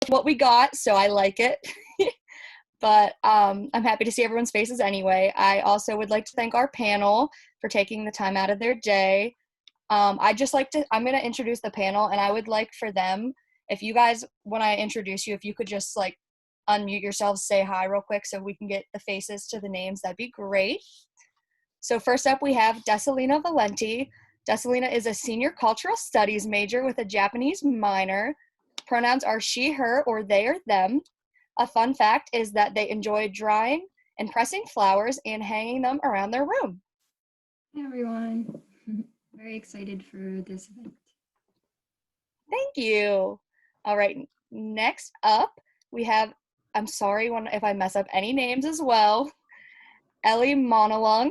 what we got, so I like it. But I'm happy to see everyone's faces anyway. I also would like to thank our panel for taking the time out of their day. I'm going to introduce the panel, and I would like for them, if you guys, when I introduce you, if you could just like unmute yourselves, say hi real quick so we can get the faces to the names, that'd be great. So first up, we have Desolina Valenti. Desolina is a senior cultural studies major with a Japanese minor. Pronouns are she, her, or they or them. A fun fact is that they enjoy drying and pressing flowers and hanging them around their room. Hey everyone, very excited for this event. Thank you. All right, next up we have, I'm sorry if I mess up any names as well, Elli Manalang.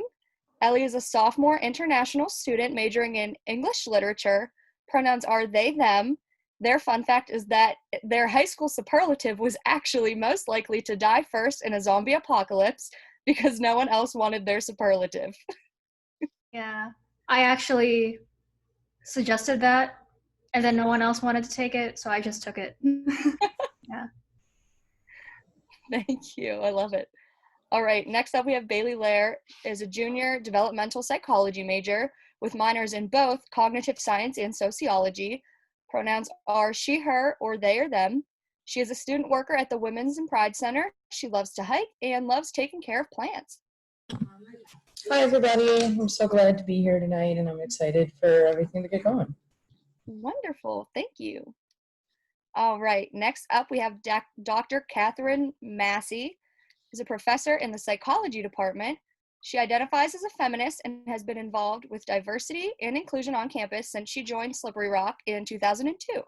Elli is a sophomore international student majoring in English literature. Pronouns are they, them. Their fun fact is that their high school superlative was actually most likely to die first in a zombie apocalypse because no one else wanted their superlative. Yeah, I actually suggested that, and then no one else wanted to take it, so I just took it. Yeah. Thank you. I love it. All right, next up we have BayLee Lehr is a Junior Developmental Psychology Major with minors in both Cognitive Science and Sociology. Pronouns are she, her, or they or them. She is a student worker at the Women's and Pride Center. She loves to hike and loves taking care of plants. Hi everybody, I'm so glad to be here tonight and I'm excited for everything to get going. Wonderful, thank you. All right, next up we have Dr. Catherine Massey, who's a professor in the psychology department. She identifies as a feminist and has been involved with diversity and inclusion on campus since she joined Slippery Rock in 2002.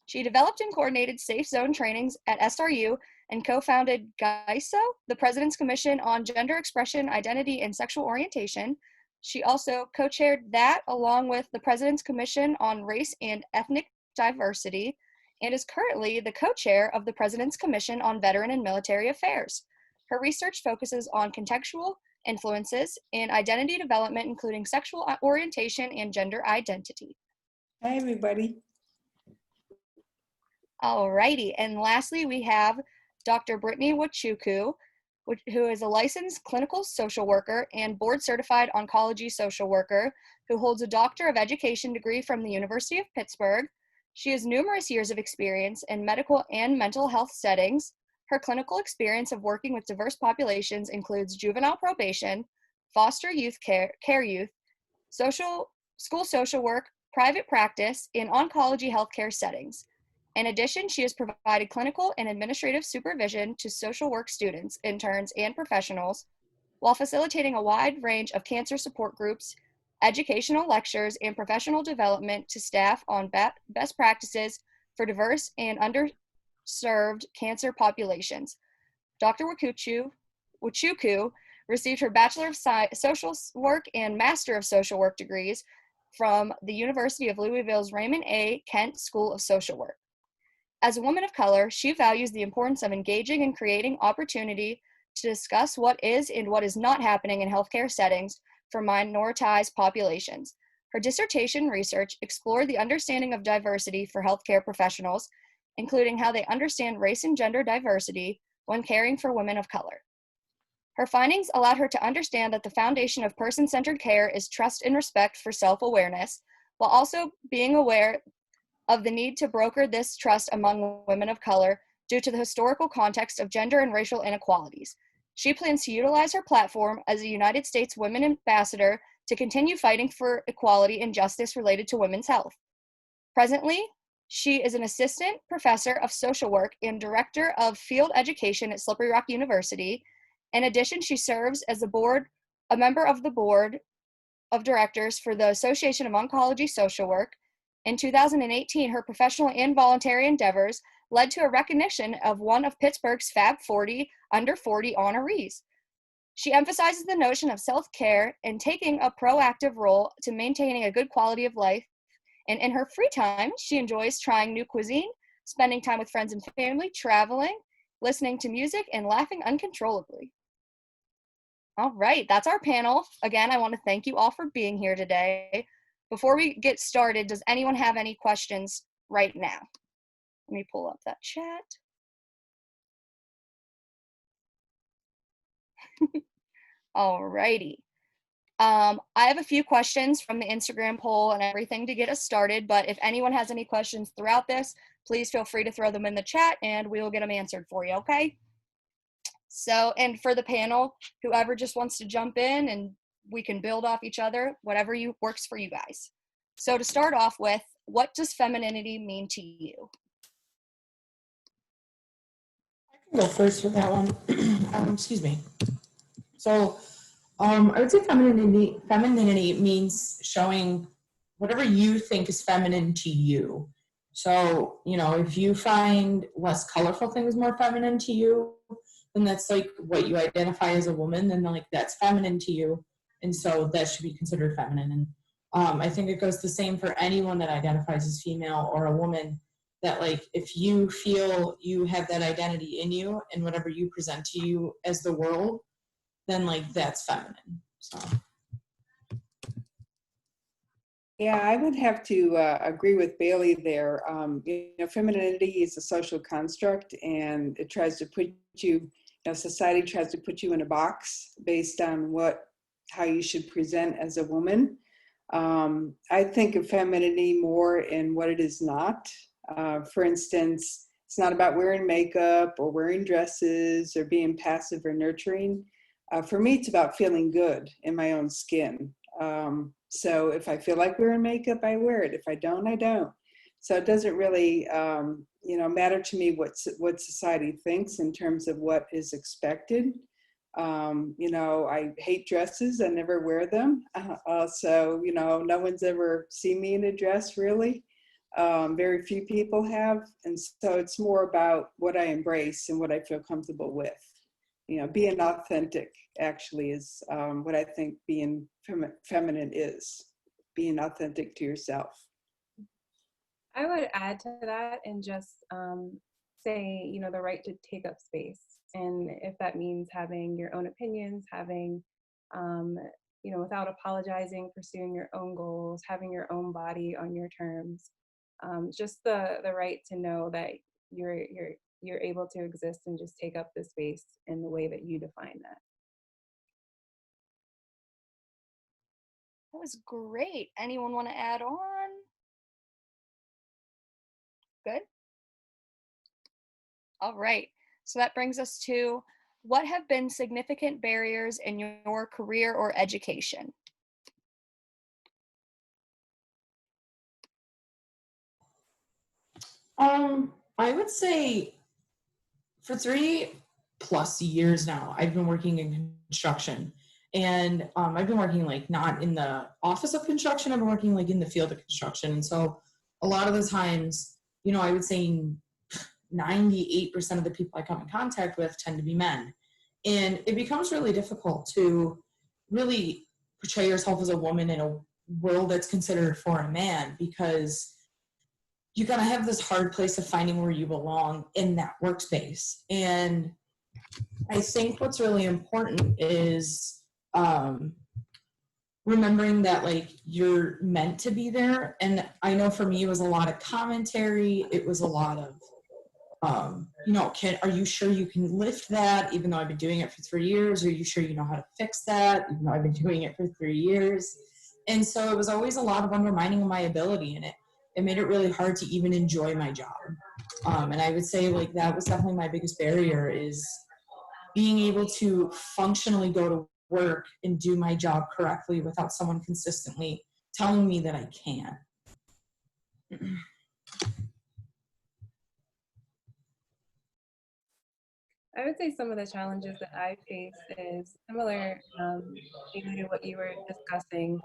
She developed and coordinated safe zone trainings at SRU and co-founded GEISO, the President's Commission on Gender Expression, Identity, and Sexual Orientation. She also co-chaired that along with the President's Commission on Race and Ethnic Diversity and is currently the co-chair of the President's Commission on Veteran and Military Affairs. Her research focuses on contextual influences in identity development, including sexual orientation and gender identity. Hi, everybody. Alrighty, and lastly, we have Dr. Brittany Wachuku, who is a licensed clinical social worker and board-certified oncology social worker who holds a Doctor of Education degree from the University of Pittsburgh. She has numerous years of experience in medical and mental health settings. Her clinical experience of working with diverse populations includes juvenile probation, foster youth care youth, school social work, private practice, and oncology healthcare settings. In addition, she has provided clinical and administrative supervision to social work students, interns, and professionals, while facilitating a wide range of cancer support groups, educational lectures, and professional development to staff on best practices for diverse and underserved cancer populations. Dr. Wachuku received her Bachelor of Social Work and Master of Social Work degrees from the University of Louisville's Raymond A. Kent School of Social Work. As a woman of color, she values the importance of engaging and creating opportunity to discuss what is and what is not happening in healthcare settings for minoritized populations. Her dissertation research explored the understanding of diversity for healthcare professionals, including how they understand race and gender diversity when caring for women of color. Her findings allowed her to understand that the foundation of person-centered care is trust and respect for self-awareness, while also being aware of the need to broker this trust among women of color due to the historical context of gender and racial inequalities. She plans to utilize her platform as a United States Women Ambassador to continue fighting for equality and justice related to women's health. Presently, she is an assistant professor of social work and director of field education at Slippery Rock University. In addition, she serves as a member of the board of directors for the Association of Oncology Social Work. In 2018, her professional and voluntary endeavors led to a recognition of one of Pittsburgh's Fab 40 Under 40 honorees. She emphasizes the notion of self-care and taking a proactive role to maintaining a good quality of life. And in her free time, she enjoys trying new cuisine, spending time with friends and family, traveling, listening to music, and laughing uncontrollably. All right, that's our panel. Again, I want to thank you all for being here today. Before we get started, does anyone have any questions right now? Let me pull up that chat. Alrighty. I have a few questions from the Instagram poll and everything to get us started, but if anyone has any questions throughout this, please feel free to throw them in the chat and we will get them answered for you, okay? So, and for the panel, whoever just wants to jump in and we can build off each other, whatever works for you guys. So to start off with, what does femininity mean to you? I can go first with that one. Excuse me. So, I would say femininity means showing whatever you think is feminine to you. So, you know, if you find less colorful things more feminine to you, then that's like what you identify as a woman, then like that's feminine to you. And so that should be considered feminine. And I think it goes the same for anyone that identifies as female or a woman, that like if you feel you have that identity in you and whatever you present to you as the world, then like that's feminine. So yeah, I would have to agree with BayLee there. You know, femininity is a social construct, and it tries to put you, society tries to put you in a box based on how you should present as a woman. I think of femininity more in what it is not. For instance, it's not about wearing makeup or wearing dresses or being passive or nurturing. For me, it's about feeling good in my own skin. So if I feel like wearing makeup, I wear it. If I don't, I don't. So it doesn't really, matter to me what society thinks in terms of what is expected. I hate dresses. I never wear them. So, no one's ever seen me in a dress, really. Very few people have. And so it's more about what I embrace and what I feel comfortable with. Being authentic actually is what I think being feminine is, being authentic to yourself. I would add to that and just say, the right to take up space. And if that means having your own opinions, having, without apologizing, pursuing your own goals, having your own body on your terms, just the right to know that you're able to exist and just take up the space in the way that you define that. That was great. Anyone want to add on? Good? All right. So that brings us to, what have been significant barriers in your career or education? I would say for 3+ years now, I've been working in construction. And I've been working like not in the office of construction, I've been working like in the field of construction. And so a lot of the times, I would say 98% of the people I come in contact with tend to be men. And it becomes really difficult to really portray yourself as a woman in a world that's considered for a man, because you gotta have this hard place of finding where you belong in that workspace. And I think what's really important is remembering that like you're meant to be there. And I know for me, it was a lot of commentary. It was a lot of, are you sure you can lift that? Even though I've been doing it for 3 years, are you sure you know how to fix that? Even though I've been doing it for 3 years. And so it was always a lot of undermining of my ability, and it made it really hard to even enjoy my job. And I would say like that was definitely my biggest barrier, is being able to functionally go to work and do my job correctly without someone consistently telling me that I can't. I would say some of the challenges that I face is similar to what you were discussing,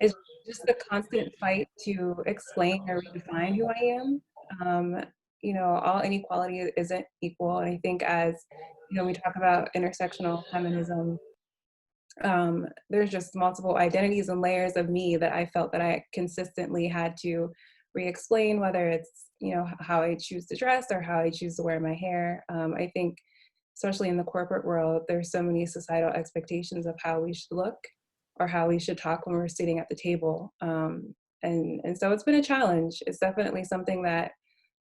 is just the constant fight to explain or redefine who I am. All inequality isn't equal. And I think as, we talk about intersectional feminism, there's just multiple identities and layers of me that I felt that I consistently had to re-explain, whether it's, how I choose to dress or how I choose to wear my hair. I think, especially in the corporate world, there's so many societal expectations of how we should look or how we should talk when we're sitting at the table. And so it's been a challenge. It's definitely something that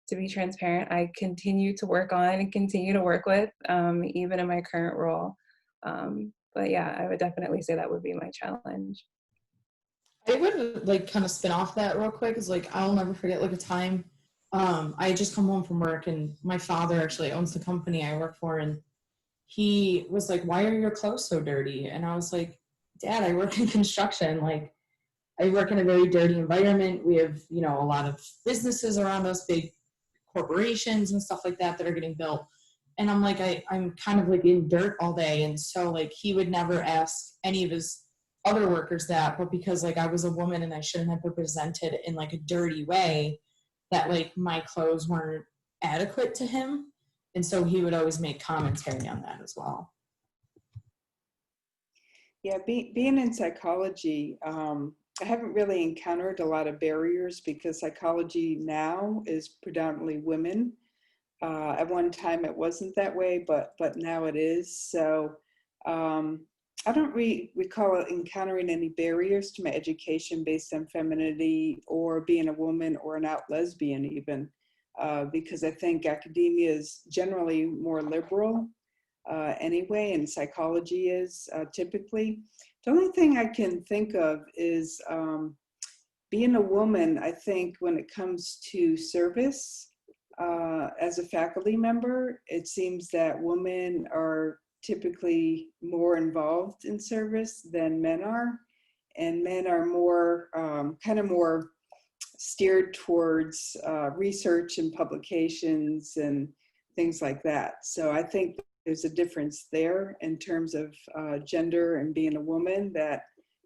to be transparent, I continue to work on and continue to work with, even in my current role. But yeah, I would definitely say that would be my challenge. I would like kind of spin off that real quick. Is like I'll never forget like a time I had just come home from work, and my father actually owns the company I work for, and he was like, "Why are your clothes so dirty?" And I was like, "Dad, I work in construction. Like, I work in a very dirty environment. We have, you know, a lot of businesses around us, big corporations and stuff like that that are getting built." And I'm like, I'm kind of like in dirt all day. And so like he would never ask any of his other workers that, but because like I was a woman and I shouldn't have been presented in like a dirty way, that like my clothes weren't adequate to him. And so he would always make commentary on that as well. Yeah, being in psychology, I haven't really encountered a lot of barriers because psychology now is predominantly women. At one time it wasn't that way, but now it is. So I don't recall encountering any barriers to my education based on femininity or being a woman or an out lesbian even, because I think academia is generally more liberal anyway, and psychology is typically. The only thing I can think of is being a woman. I think when it comes to service, as a faculty member, it seems that women are typically more involved in service than men are, and men are more kind of more steered towards research and publications and things like that. So I think there's a difference there in terms of gender and being a woman, that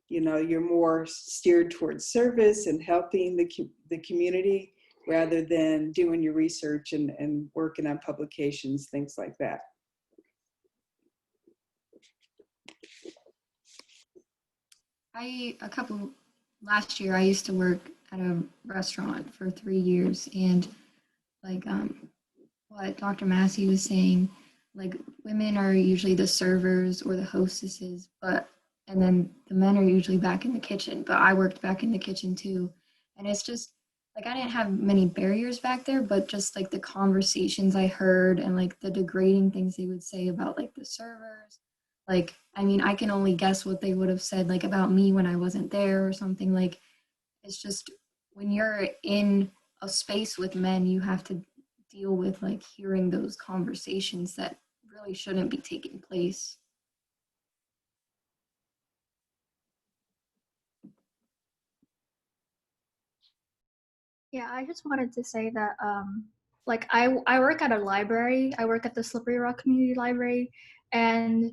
you know you're more steered towards service and helping the community rather than doing your research and working on publications, things like that. Last year I used to work at a restaurant for 3 years, and like what Dr. Massey was saying, like women are usually the servers or the hostesses, and then the men are usually back in the kitchen, but I worked back in the kitchen too. And it's just like I didn't have many barriers back there, but just like the conversations I heard and like the degrading things they would say about like the servers. Like, I mean, I can only guess what they would have said like about me when I wasn't there or something. Like, it's just when you're in a space with men, you have to deal with like hearing those conversations that really shouldn't be taking place. Yeah, I just wanted to say that like I work at a library. I work at the Slippery Rock Community Library, and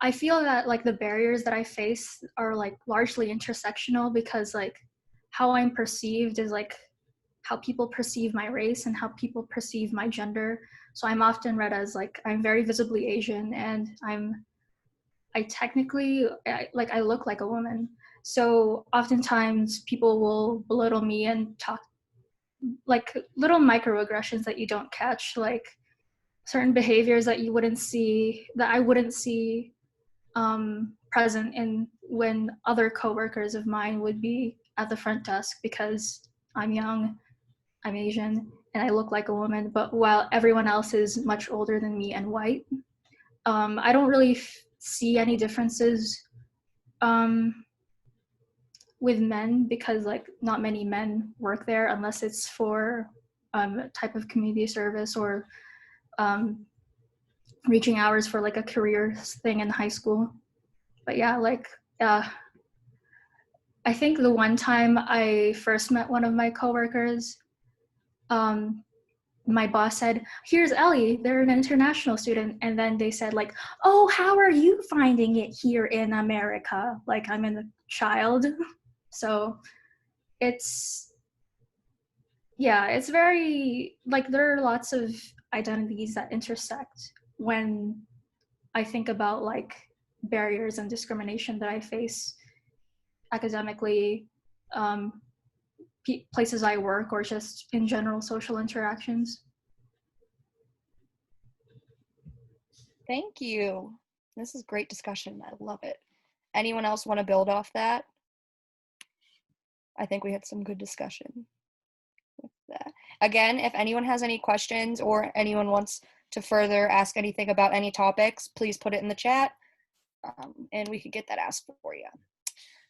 I feel that like the barriers that I face are like largely intersectional, because like how I'm perceived is like how people perceive my race and how people perceive my gender. So I'm often read as like I'm very visibly Asian, and I technically I look like a woman. So oftentimes people will belittle me and talk like little microaggressions that you don't catch, like certain behaviors that I wouldn't see present in when other coworkers of mine would be at the front desk, because I'm young, I'm Asian, and I look like a woman. But while everyone else is much older than me and white, I don't really see any differences with men, because like not many men work there unless it's for a type of community service or reaching hours for like a career thing in high school. But yeah, like I think the one time I first met one of my coworkers, my boss said, "Here's Ellie, they're an international student." And then they said like, "Oh, how are you finding it here in America?" Like I'm a child. So it's very like there are lots of identities that intersect when I think about like barriers and discrimination that I face academically, places I work, or just in general social interactions. Thank you. This is great discussion. I love it. Anyone else want to build off that? I think we had some good discussion with that. Again, if anyone has any questions or anyone wants to further ask anything about any topics, please put it in the chat, and we could get that asked for you.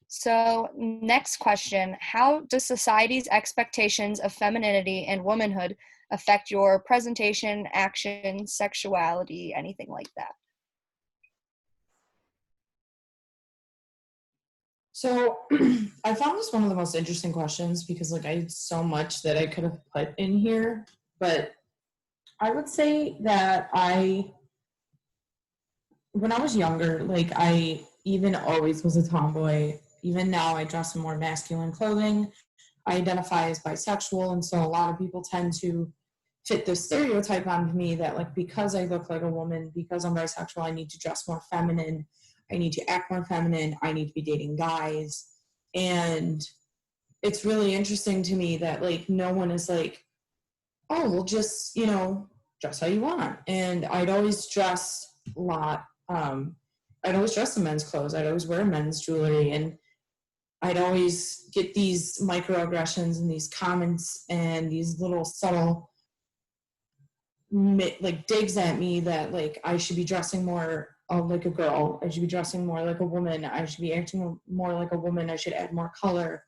So next question, how does society's expectations of femininity and womanhood affect your presentation, action, sexuality, anything like that? So I found this one of the most interesting questions because like I had so much that I could have put in here, but I would say that when I was younger, like I even always was a tomboy. Even now I dress in more masculine clothing. I identify as bisexual, and so a lot of people tend to fit this stereotype onto me that like because I look like a woman, because I'm bisexual, I need to dress more feminine, I need to act more feminine, I need to be dating guys. And it's really interesting to me that like no one is like, oh, well just, you know, dress how you want. And I'd always dress a lot. I'd always dress in men's clothes. I'd always wear men's jewelry, and I'd always get these microaggressions and these comments and these little subtle like digs at me that like I should be dressing more like a girl, I should be dressing more like a woman, I should be acting more like a woman, I should add more color.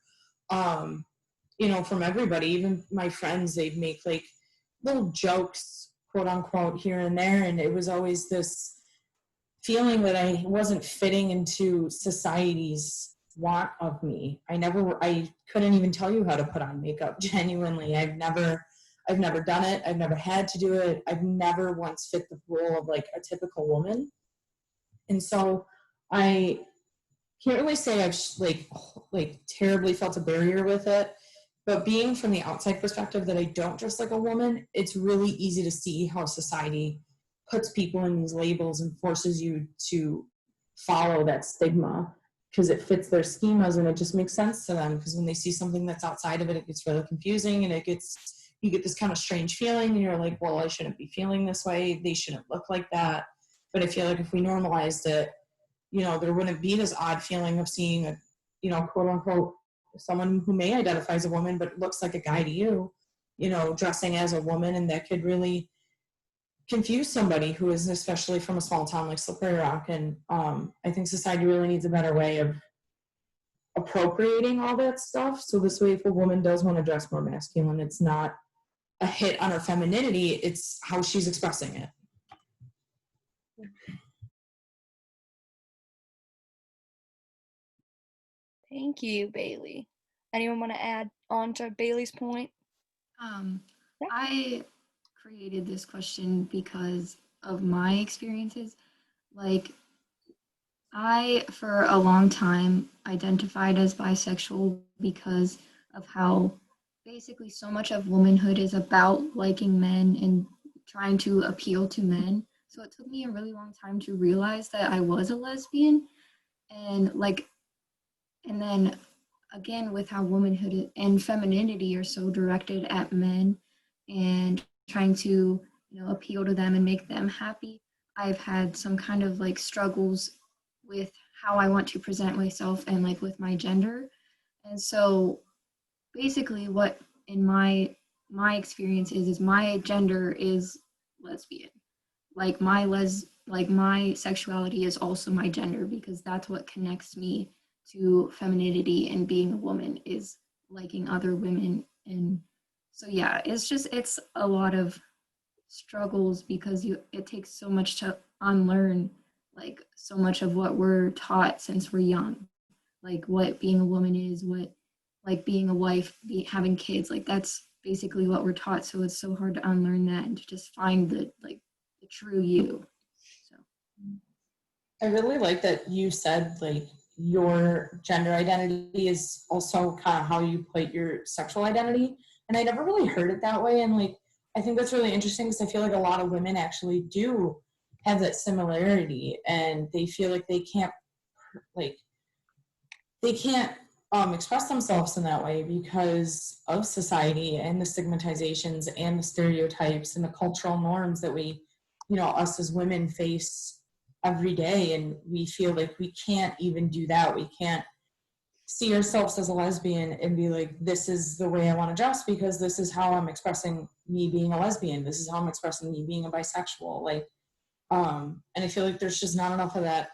You know, from everybody, even my friends, they'd make like little jokes, quote unquote, here and there, and it was always this feeling that I wasn't fitting into society's want of me. I couldn't even tell you how to put on makeup, genuinely. I've never done it. I've never had to do it. I've never once fit the role of like a typical woman. And so I can't really say I've like terribly felt a barrier with it, but being from the outside perspective that I don't dress like a woman, it's really easy to see how society puts people in these labels and forces you to follow that stigma because it fits their schemas and it just makes sense to them, because when they see something that's outside of it, it gets really confusing and you get this kind of strange feeling and you're like, well, I shouldn't be feeling this way. They shouldn't look like that. But I feel like if we normalized it, you know, there wouldn't be this odd feeling of seeing a, you know, quote unquote, someone who may identify as a woman, but looks like a guy to you, you know, dressing as a woman. And that could really confuse somebody who is, especially from a small town like Slippery Rock. And I think society really needs a better way of appropriating all that stuff. So this way, if a woman does want to dress more masculine, it's not a hit on her femininity, it's how she's expressing it. Thank you, BayLee. Anyone want to add on to BayLee's point? I created this question because of my experiences. Like, I, for a long time, identified as bisexual because of how basically so much of womanhood is about liking men and trying to appeal to men. So it took me a really long time to realize that I was a lesbian. And then again, with how womanhood and femininity are so directed at men and trying to, you know, appeal to them and make them happy, I've had some kind of like struggles with how I want to present myself and like with my gender. And so basically what in my experience is my gender is lesbian. Like my sexuality is also my gender, because that's what connects me to femininity and being a woman, is liking other women. And so yeah, it's a lot of struggles because it takes so much to unlearn like so much of what we're taught since we're young, like what being a woman is, what like being a wife, having kids, like that's basically what we're taught. So it's so hard to unlearn that and to just find the true you. So I really like that you said like your gender identity is also kind of how you put your sexual identity, and I never really heard it that way. And like I think that's really interesting because I feel like a lot of women actually do have that similarity, and they feel like they can't express themselves in that way because of society and the stigmatizations and the stereotypes and the cultural norms that we, you know, us as women face every day. And we feel like we can't even do that. We can't see yourselves as a lesbian and be like, this is the way I want to dress because this is how I'm expressing me being a lesbian. This is how I'm expressing me being a bisexual. Like, and I feel like there's just not enough of that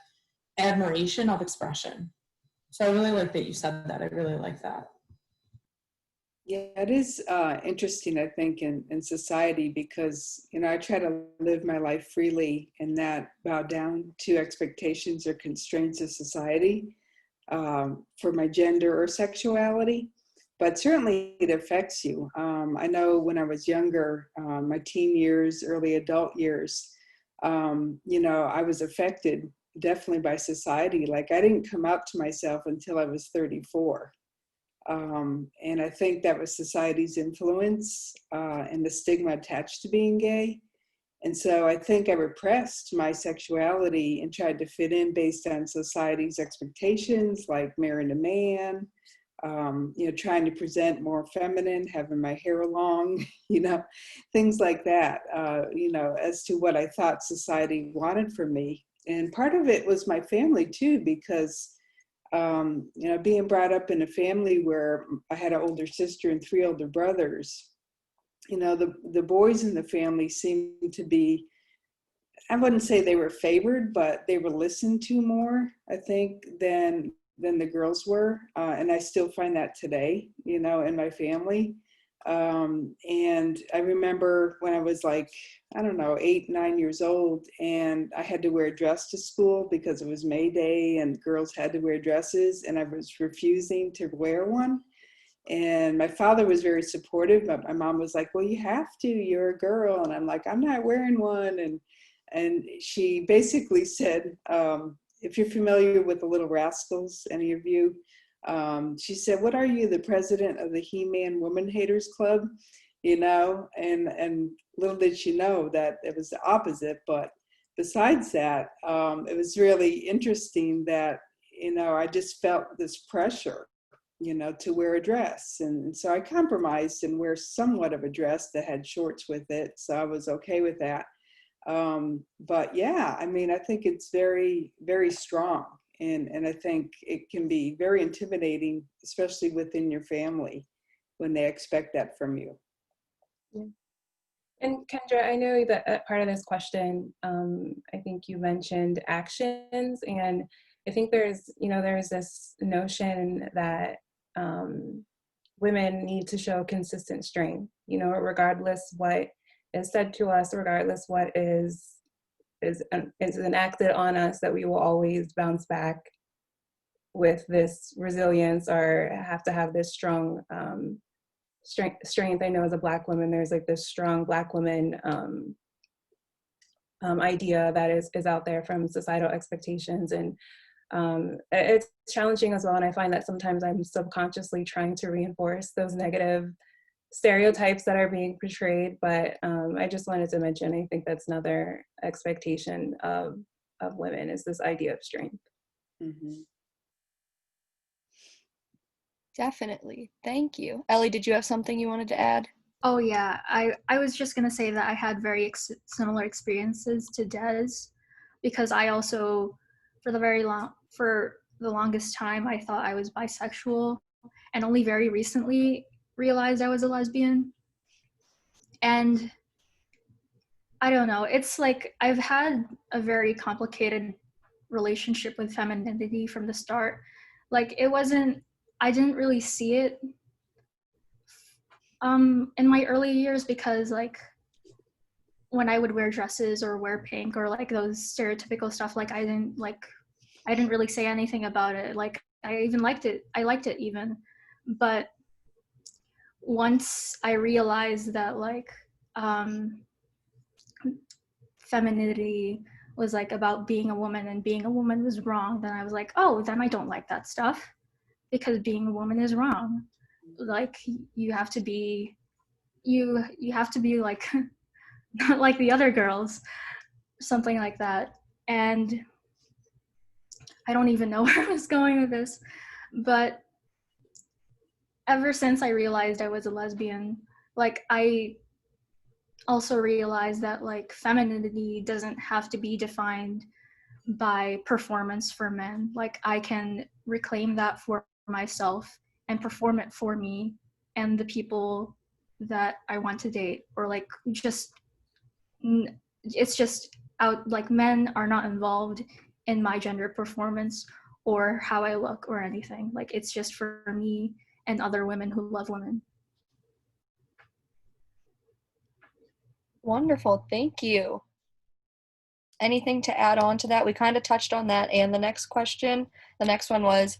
admiration of expression. So I really like that you said that. I really like that. Yeah, it is interesting, I think, in society because, you know, I try to live my life freely and not bow down to expectations or constraints of society for my gender or sexuality. But certainly it affects you. I know when I was younger, my teen years, early adult years, you know, I was affected definitely by society. Like I didn't come out to myself until I was 34. And I think that was society's influence and the stigma attached to being gay. And so I think I repressed my sexuality and tried to fit in based on society's expectations, like marrying a man, you know, trying to present more feminine, having my hair long, you know, things like that, you know, as to what I thought society wanted from me. And part of it was my family too, because you know, being brought up in a family where I had an older sister and 3 older brothers, you know, the boys in the family seemed to be, I wouldn't say they were favored, but they were listened to more, I think, than the girls were. And I still find that today, you know, in my family. And I remember when I was like, I don't know, 8, 9 years old, and I had to wear a dress to school because it was May Day and girls had to wear dresses, and I was refusing to wear one. And my father was very supportive, but my mom was like, well, you have to, you're a girl. And I'm like, I'm not wearing one. And she basically said, if you're familiar with the Little Rascals, any of you, she said, what are you, the president of the He-Man Woman Haters Club? You know, and little did she know that it was the opposite. But besides that, it was really interesting that, you know, I just felt this pressure, you know, to wear a dress. And so I compromised and wear somewhat of a dress that had shorts with it. So I was okay with that. But yeah, I mean, I think it's very, very strong. And I think it can be very intimidating, especially within your family when they expect that from you. Yeah. And Kendra, I know that part of this question, I think you mentioned actions, and I think there's this notion that women need to show consistent strength, you know, regardless what is said to us, regardless what is enacted on us, that we will always bounce back with this resilience or have to have this strong strength. I know as a Black woman, there's like this strong Black woman idea that is out there from societal expectations, and it's challenging as well. And I find that sometimes I'm subconsciously trying to reinforce those negative stereotypes that are being portrayed. But I just wanted to mention, I think that's another expectation of women, is this idea of strength. Mm-hmm. Definitely. Thank you. Ellie, did you have something you wanted to add? Oh yeah, I was just gonna say that I had very similar experiences to Des, because I also, for the longest time, I thought I was bisexual, and only very recently realized I was a lesbian. And I don't know, it's like I've had a very complicated relationship with femininity from the start. Like I didn't really see it in my early years, because like when I would wear dresses or wear pink or like those stereotypical stuff, like I didn't really say anything about it. Like I liked it even. But once I realized that like femininity was like about being a woman, and being a woman was wrong, then I was like, oh, then I don't like that stuff, because being a woman is wrong. Like you have to be like not like the other girls, something like that. And I don't even know where I was going with this, but ever since I realized I was a lesbian, like I also realized that like femininity doesn't have to be defined by performance for men. Like I can reclaim that for myself and perform it for me and the people that I want to date, or like just it's just out, like men are not involved in my gender performance or how I look or anything. Like it's just for me and other women who love women. Wonderful, thank you. Anything to add on to that? We kind of touched on that. And the next question, the next one was,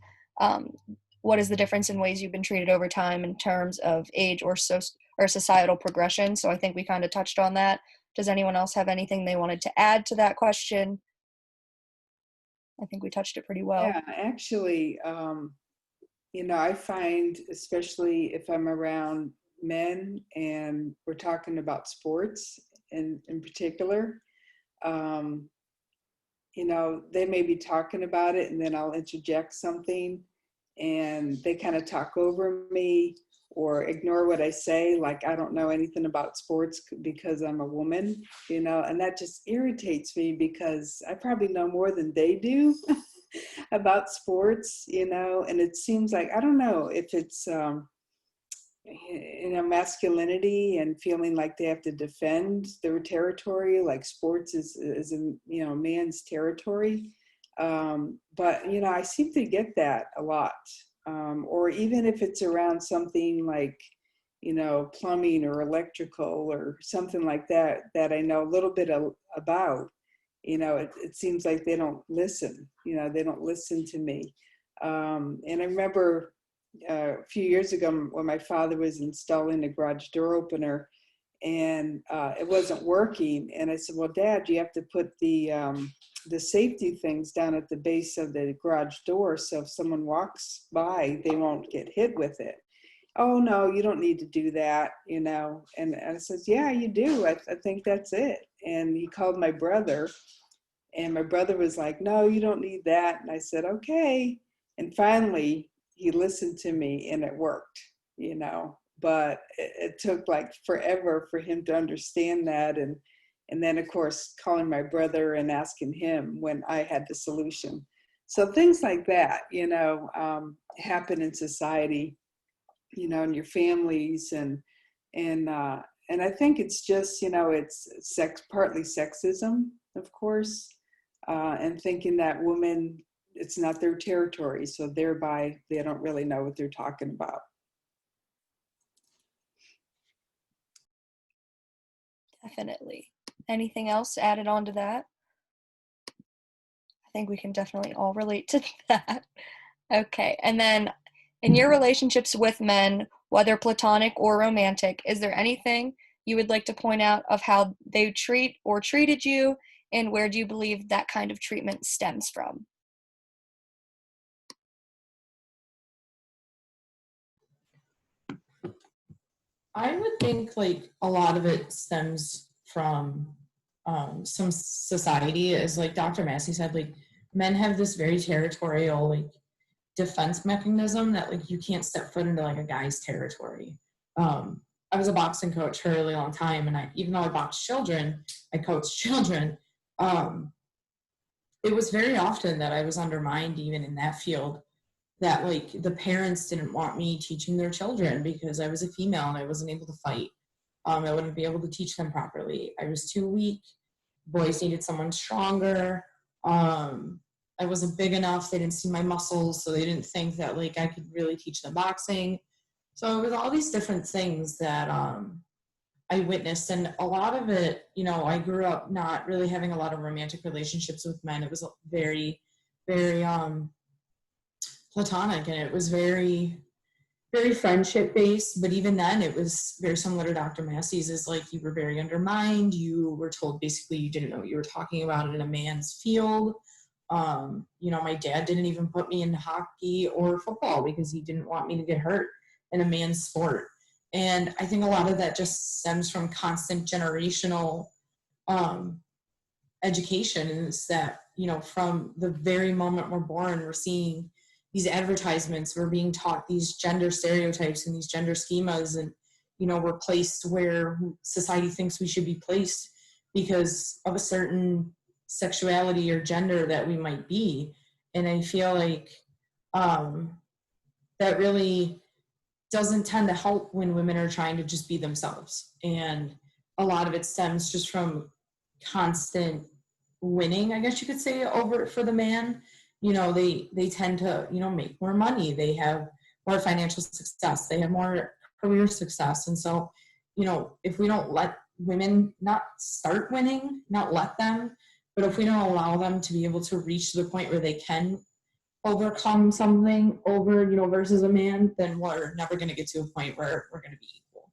what is the difference in ways you've been treated over time in terms of age or societal progression? So I think we kind of touched on that. Does anyone else have anything they wanted to add to that question? I think we touched it pretty well. Yeah, actually, I find, especially if I'm around men and we're talking about sports in particular, they may be talking about it and then I'll interject something and they kind of talk over me or ignore what I say, like I don't know anything about sports because I'm a woman, and that just irritates me because I probably know more than they do about sports, and it seems like, I don't know if it's, masculinity and feeling like they have to defend their territory, like sports is a man's territory. But I seem to get that a lot. Or even if it's around something like, plumbing or electrical or something like that, that I know a little bit about, it seems like they don't listen, they don't listen to me. And I remember a few years ago when my father was installing a garage door opener and it wasn't working. And I said, well, Dad, you have to put the safety things down at the base of the garage door so if someone walks by, they won't get hit with it. Oh, no, you don't need to do that, And I says, yeah, you do. I think that's it. And he called my brother and my brother was like, no, you don't need that. And I said, okay. And finally, he listened to me and it worked, but it took like forever for him to understand that. And then of course, calling my brother and asking him when I had the solution. So things like that, happen in society, in your families and I think it's just, it's partly sexism, of course, and thinking that women, it's not their territory, so thereby they don't really know what they're talking about. Definitely. Anything else added on to that? I think we can definitely all relate to that. Okay, and then in your relationships with men, whether platonic or romantic, is there anything you would like to point out of how they treat or treated you, and where do you believe that kind of treatment stems from? I would think like a lot of it stems from some society, as like Dr. Massey said, like men have this very territorial like defense mechanism that like you can't step foot into like a guy's territory. I was a boxing coach for a really long time, and even though I boxed children, I coached children. It was very often that I was undermined even in that field, that like the parents didn't want me teaching their children because I was a female and I wasn't able to fight. I wouldn't be able to teach them properly. I was too weak. Boys needed someone stronger. I wasn't big enough. They didn't see my muscles, so they didn't think that like I could really teach them boxing. So it was all these different things that I witnessed, and a lot of it, I grew up not really having a lot of romantic relationships with men. It was very, very platonic, and it was very, very friendship based. But even then, it was very similar to Dr. Massey's, is like you were very undermined. You were told basically you didn't know what you were talking about in a man's field. My dad didn't even put me in hockey or football because he didn't want me to get hurt in a man's sport. And I think a lot of that just stems from constant generational education, is that, from the very moment we're born, we're seeing these advertisements, we're being taught these gender stereotypes and these gender schemas, and, we're placed where society thinks we should be placed because of a certain sexuality or gender that we might be. And I feel like that really doesn't tend to help when women are trying to just be themselves. And a lot of it stems just from constant winning, I guess you could say, over for the man. You know, they tend to, you know, make more money. They have more financial success. They have more career success. And so, you know, if we don't let women not start winning, not let them, but if we don't allow them to be able to reach to the point where they can overcome something over, you know, versus a man, then we're never going to get to a point where we're going to be equal.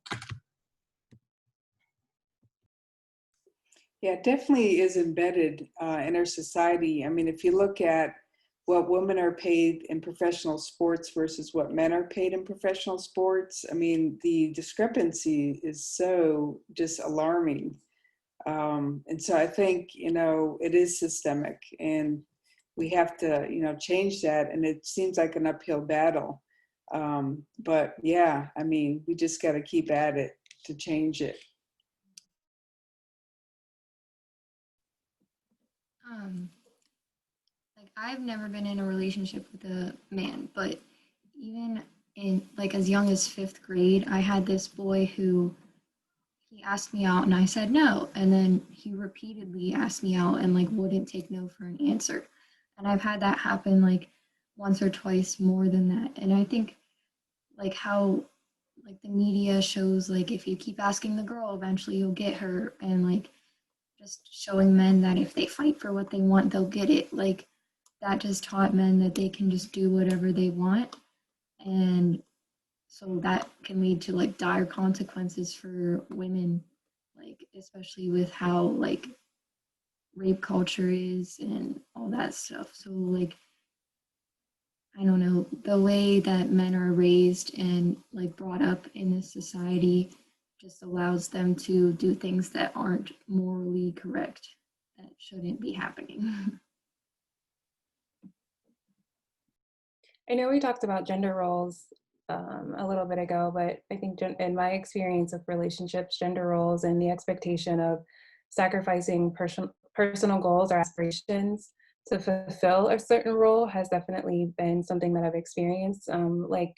Yeah, it definitely is embedded in our society. I mean, if you look at what women are paid in professional sports versus what men are paid in professional sports, I mean, the discrepancy is so just alarming. And so I think, you know, it is systemic, and we have to, you know, change that. And it seems like an uphill battle. But yeah, I mean, we just got to keep at it to change it. Like I've never been in a relationship with a man, but even in like as young as 5th grade, I had this boy who he asked me out and I said no, and then he repeatedly asked me out and like wouldn't take no for an answer. And I've had that happen like once or twice more than that. And I think like how like the media shows like if you keep asking the girl, eventually you'll get her, and like just showing men that if they fight for what they want, they'll get it. Like that just taught men that they can just do whatever they want. And so that can lead to like dire consequences for women, like especially with how like rape culture is and all that stuff. So like I don't know, the way that men are raised and like brought up in this society just allows them to do things that aren't morally correct, that shouldn't be happening. I know we talked about gender roles a little bit ago, but I think in my experience of relationships, gender roles and the expectation of sacrificing personal goals or aspirations to fulfill a certain role has definitely been something that I've experienced. Like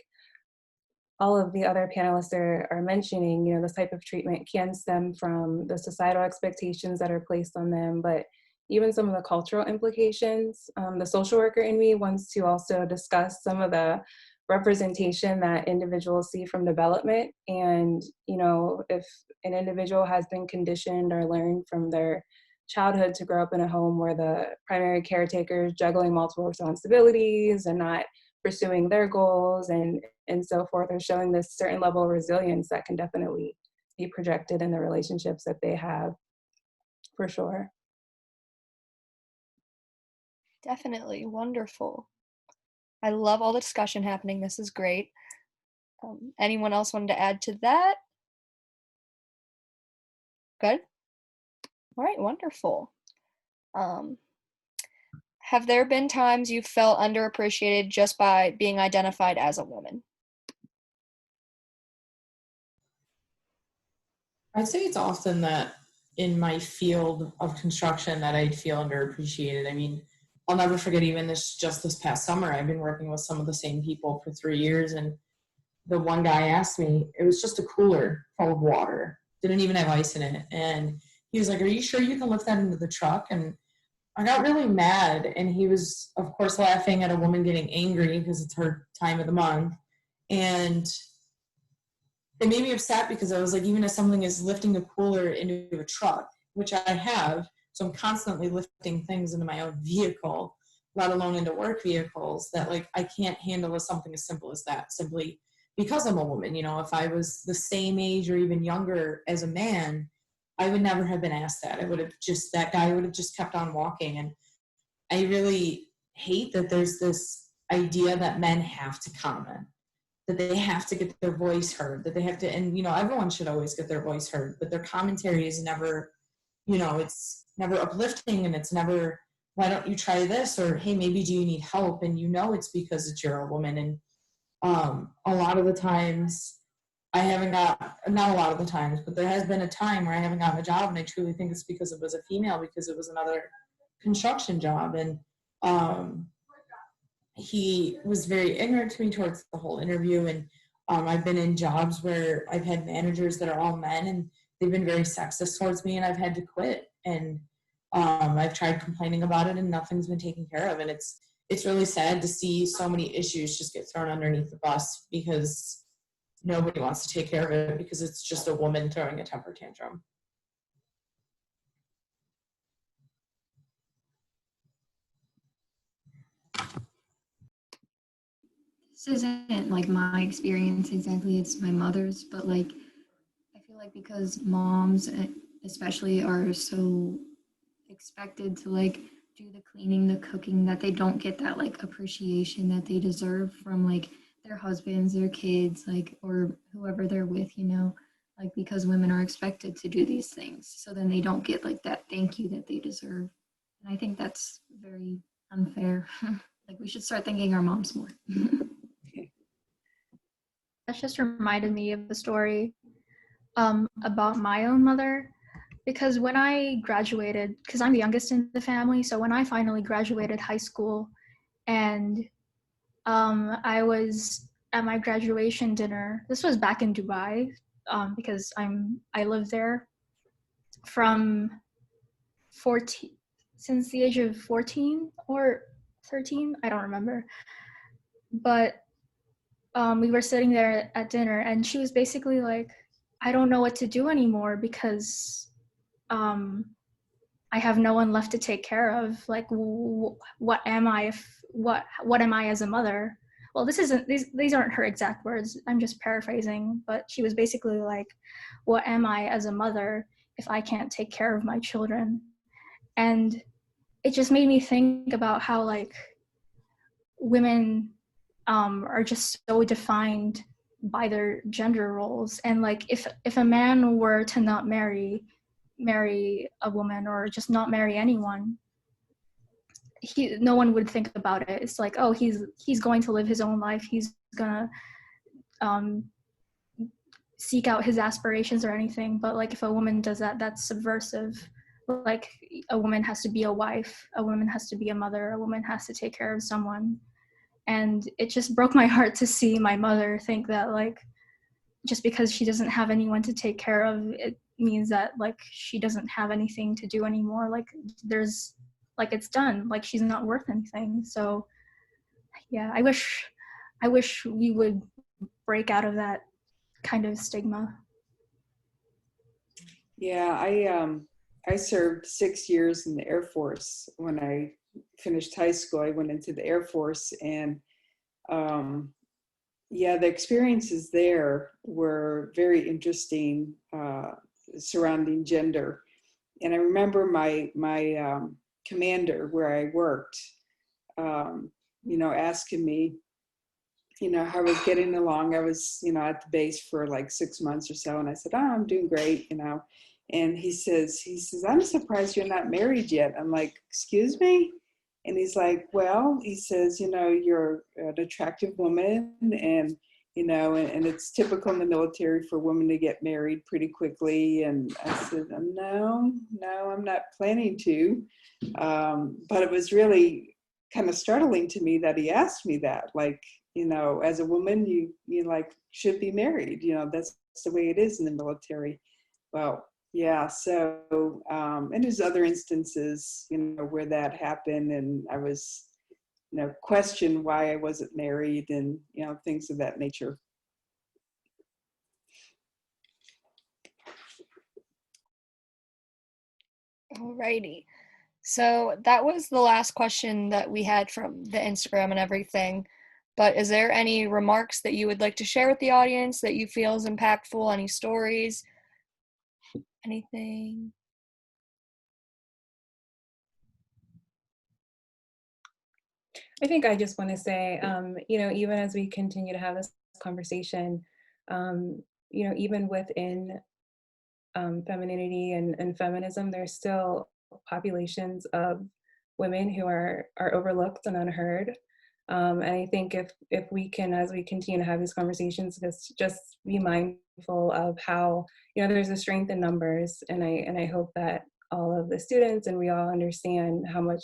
all of the other panelists are mentioning, you know, this type of treatment can stem from the societal expectations that are placed on them, but even some of the cultural implications. The social worker in me wants to also discuss some of the representation that individuals see from development. And, you know, if an individual has been conditioned or learned from their childhood to grow up in a home where the primary caretaker is juggling multiple responsibilities and not pursuing their goals and so forth, or showing this certain level of resilience that can definitely be projected in the relationships that they have, for sure. Definitely. Wonderful. I love all the discussion happening. This is great. Anyone else wanted to add to that? Good? All right, wonderful. Have there been times you felt underappreciated just by being identified as a woman? I'd say it's often that in my field of construction that I'd feel underappreciated. I mean, I'll never forget even this past summer, I've been working with some of the same people for 3 years, and the one guy asked me, it was just a cooler full of water, didn't even have ice in it. And he was like, "Are you sure you can lift that into the truck?" And I got really mad, and he was, of course, laughing at a woman getting angry because it's her time of the month. And it made me upset because I was like, even if something is lifting a cooler into a truck, which I have, so I'm constantly lifting things into my own vehicle, let alone into work vehicles, that like I can't handle something as simple as that simply because I'm a woman. You know, if I was the same age or even younger as a man, I would never have been asked that. That guy would have just kept on walking. And I really hate that there's this idea that men have to comment, that they have to get their voice heard, that they have to, and, you know, everyone should always get their voice heard, but their commentary is never, you know, it's never uplifting, and it's never, why don't you try this? Or, hey, maybe do you need help? And you know, it's because you're a woman. And a lot of the times I haven't got, not a lot of the times, but there has been a time where I haven't gotten a job, and I truly think it's because it was a female, because it was another construction job. And he was very ignorant to me towards the whole interview. And I've been in jobs where I've had managers that are all men, and they've been very sexist towards me, and I've had to quit. And I've tried complaining about it, and nothing's been taken care of. And it's really sad to see so many issues just get thrown underneath the bus because nobody wants to take care of it because it's just a woman throwing a temper tantrum. This isn't like my experience exactly, it's my mother's, but like I feel like because moms especially are so expected to like do the cleaning, the cooking, that they don't get that like appreciation that they deserve from like their husbands, their kids, like, or whoever they're with, you know, like because women are expected to do these things. So then they don't get like that thank you that they deserve. And I think that's very unfair. Like we should start thanking our moms more. That just reminded me of the story about my own mother. Because when I graduated, because I'm the youngest in the family, so when I finally graduated high school and I was at my graduation dinner, this was back in Dubai, because I lived there from 14, since the age of 14 or 13, I don't remember. But we were sitting there at dinner and she was basically like, I don't know what to do anymore because I have no one left to take care of. Like, what am I what am I as a mother? Well, these aren't her exact words. I'm just paraphrasing, but she was basically like, what am I as a mother if I can't take care of my children? And it just made me think about how like women are just so defined by their gender roles. And like if a man were to not marry a woman or just not marry anyone, no one would think about it. It's like, oh, he's going to live his own life, he's gonna seek out his aspirations or anything. But like if a woman does that, that's subversive. Like a woman has to be a wife, a woman has to be a mother, a woman has to take care of someone. And it just broke my heart to see my mother think that like just because she doesn't have anyone to take care of, it means that like she doesn't have anything to do anymore. Like there's like it's done, like she's not worth anything. So yeah, I wish we would break out of that kind of stigma. Yeah, I served 6 years in the Air Force. When I finished high school, I went into the Air Force, and yeah, the experiences there were very interesting surrounding gender. And I remember my commander where I worked, you know, asking me, you know, how I was getting along. I was, you know, at the base for like 6 months or so. And I said, oh, I'm doing great, you know. And he says, I'm surprised you're not married yet. I'm like, excuse me? And he's like, well, he says, you know, you're an attractive woman, and, you know, and it's typical in the military for women to get married pretty quickly. And I said, no, I'm not planning to. But it was really kind of startling to me that he asked me that, like, you know, as a woman, you like should be married, you know, that's the way it is in the military. Well, yeah, so, and there's other instances, you know, where that happened, and I was, you know, questioned why I wasn't married, and, you know, things of that nature. Alrighty. So that was the last question that we had from the Instagram and everything. But is there any remarks that you would like to share with the audience that you feel is impactful? Any stories? Anything? I think I just want to say, you know, even as we continue to have this conversation, you know, even within femininity and feminism, there's still populations of women who are overlooked and unheard. And I think if we can, as we continue to have these conversations, just be mindful of how, you know, there's a strength in numbers, and I hope that all of the students and we all understand how much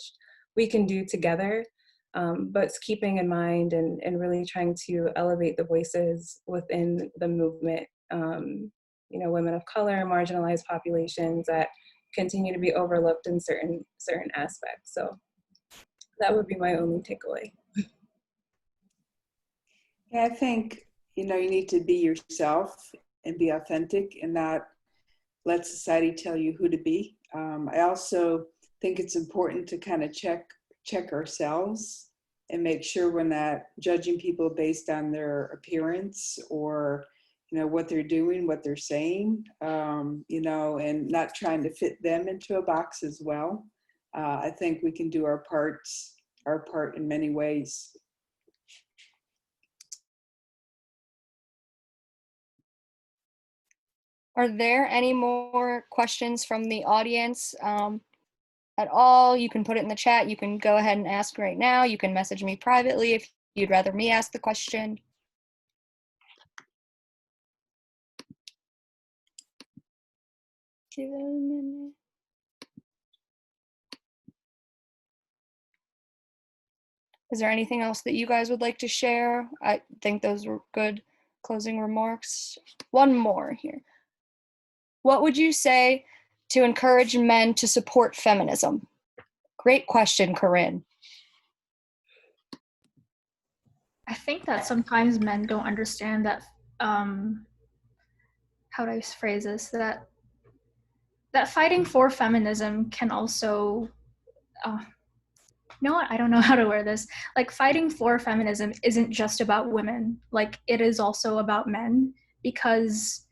we can do together but it's keeping in mind and really trying to elevate the voices within the movement. Women of color, marginalized populations that continue to be overlooked in certain aspects. So that would be my only takeaway. Yeah, I think, you need to be yourself and be authentic and not let society tell you who to be. I also think it's important to kind of check ourselves and make sure we're not judging people based on their appearance or, what they're doing, what they're saying, and not trying to fit them into a box as well. I think we can do our part in many ways. Are there any more questions from the audience at all? You can put it in the chat. You can go ahead and ask right now. You can message me privately if you'd rather me ask the question. Give it a minute. Is there anything else that you guys would like to share? I think those were good closing remarks. One more here. What would you say to encourage men to support feminism? Great question, Corinne. I think that sometimes men don't understand that, how do I phrase this, that fighting for feminism can also, you know what, I don't know how to word this. Like, fighting for feminism isn't just about women. Like, it is also about men, because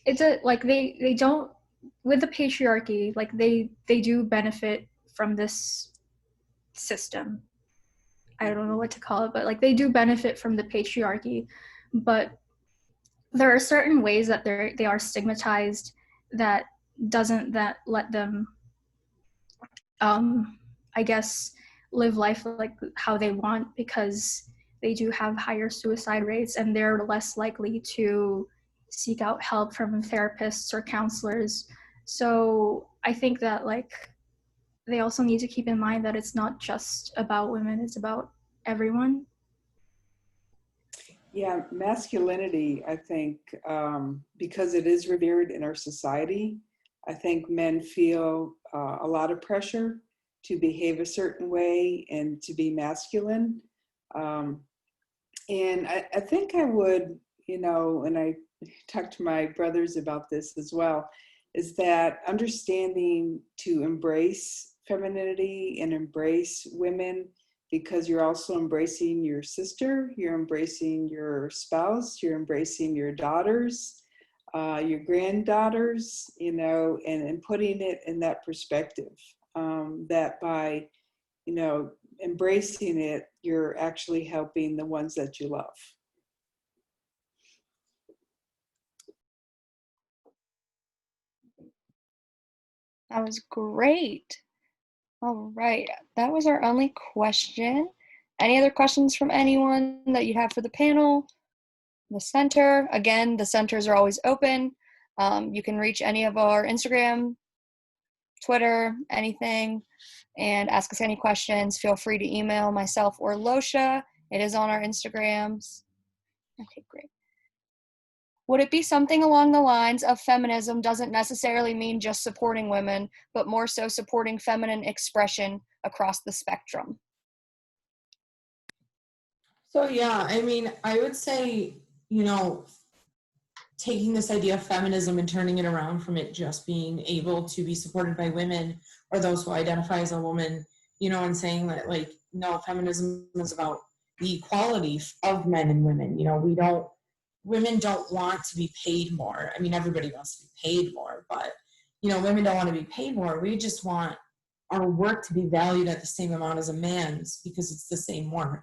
it's they don't, with the patriarchy, like they do benefit from this system. I don't know what to call it, but like they do benefit from the patriarchy, but there are certain ways that they are stigmatized that doesn't let them, I guess, live life like how they want, because they do have higher suicide rates and they're less likely to seek out help from therapists or counselors. So I think that they also need to keep in mind that it's not just about women, it's about everyone. Yeah, masculinity, I think, because it is revered in our society, I think men feel a lot of pressure to behave a certain way and to be masculine. And I think I would, and I talked to my brothers about this as well, is that understanding to embrace femininity and embrace women, because you're also embracing your sister, you're embracing your spouse, you're embracing your daughters, your granddaughters, and putting it in that perspective, that by, embracing it, you're actually helping the ones that you love. That was great. All right, that was our only question. Any other questions from anyone that you have for the panel? The center, again, the centers are always open. You can reach any of our Instagram, Twitter, anything, and ask us any questions. Feel free to email myself or Losha. It is on our Instagrams. Okay, great. Would it be something along the lines of feminism doesn't necessarily mean just supporting women, but more so supporting feminine expression across the spectrum? So yeah, I mean, I would say, taking this idea of feminism and turning it around from it just being able to be supported by women or those who identify as a woman, and saying that, no, feminism is about the equality of men and women. Women don't want to be paid more. I mean, everybody wants to be paid more, but, women don't want to be paid more. We just want our work to be valued at the same amount as a man's, because it's the same work,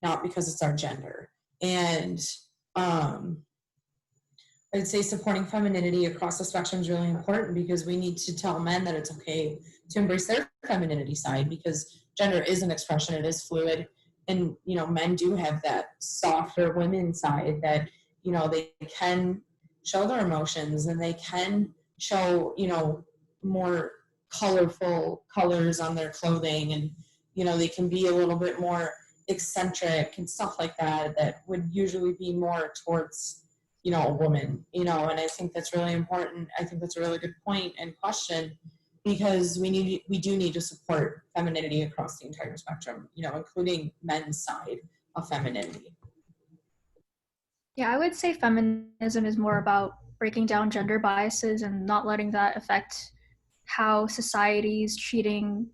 not because it's our gender. And I'd say supporting femininity across the spectrum is really important, because we need to tell men that it's okay to embrace their femininity side, because gender is an expression, it is fluid. And, men do have that softer women side that, they can show their emotions and they can show, more colorful colors on their clothing and, you know, they can be a little bit more eccentric and stuff like that, that would usually be more towards, you know, a woman, you know, and I think that's really important. I think that's a really good point and question, because we do need to support femininity across the entire spectrum, you know, including men's side of femininity. Yeah, I would say feminism is more about breaking down gender biases and not letting that affect how society is treating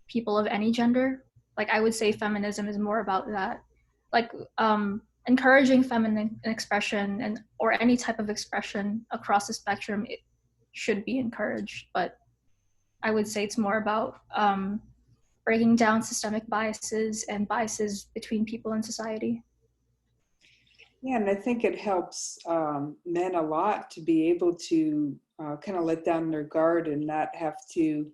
people of any gender. Like, I would say feminism is more about that. Like, encouraging feminine expression and or any type of expression across the spectrum, it should be encouraged. But I would say it's more about breaking down systemic biases and biases between people in society. Yeah, and I think it helps men a lot to be able to kind of let down their guard and not have to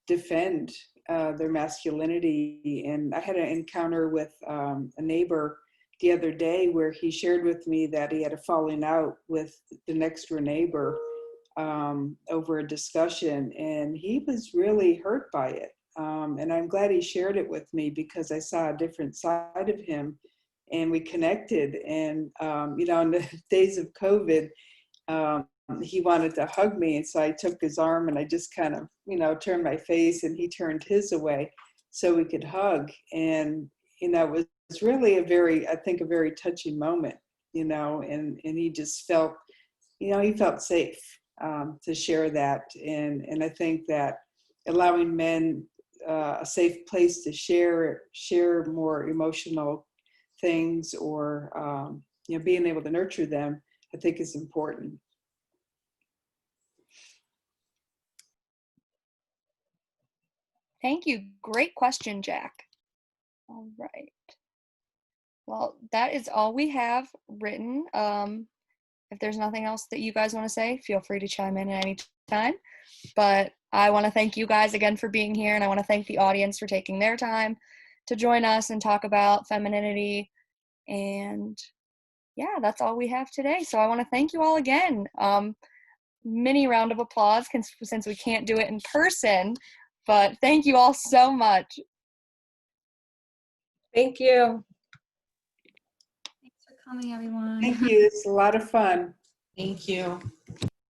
defend their masculinity. And I had an encounter with a neighbor the other day where he shared with me that he had a falling out with the next door neighbor over a discussion, and he was really hurt by it. And I'm glad he shared it with me because I saw a different side of him. And we connected, and you know, in the days of COVID, he wanted to hug me, and so I took his arm and I just kind of, you know, turned my face, and he turned his away so we could hug. And you know, it was really I think a very touching moment, you know, and he just felt, you know, he felt safe to share that, and I think that allowing men a safe place to share more emotional things, or you know, being able to nurture them, I think is important. Thank you. Great question, Jack. All right. Well, that is all we have written. If there's nothing else that you guys want to say, feel free to chime in at any time. But I want to thank you guys again for being here, and I want to thank the audience for taking their time to join us and talk about femininity. And yeah, that's all we have today. So I want to thank you all again. Mini round of applause since we can't do it in person, but thank you all so much. Thank you. Thanks for coming, everyone. Thank you. It's a lot of fun. Thank you.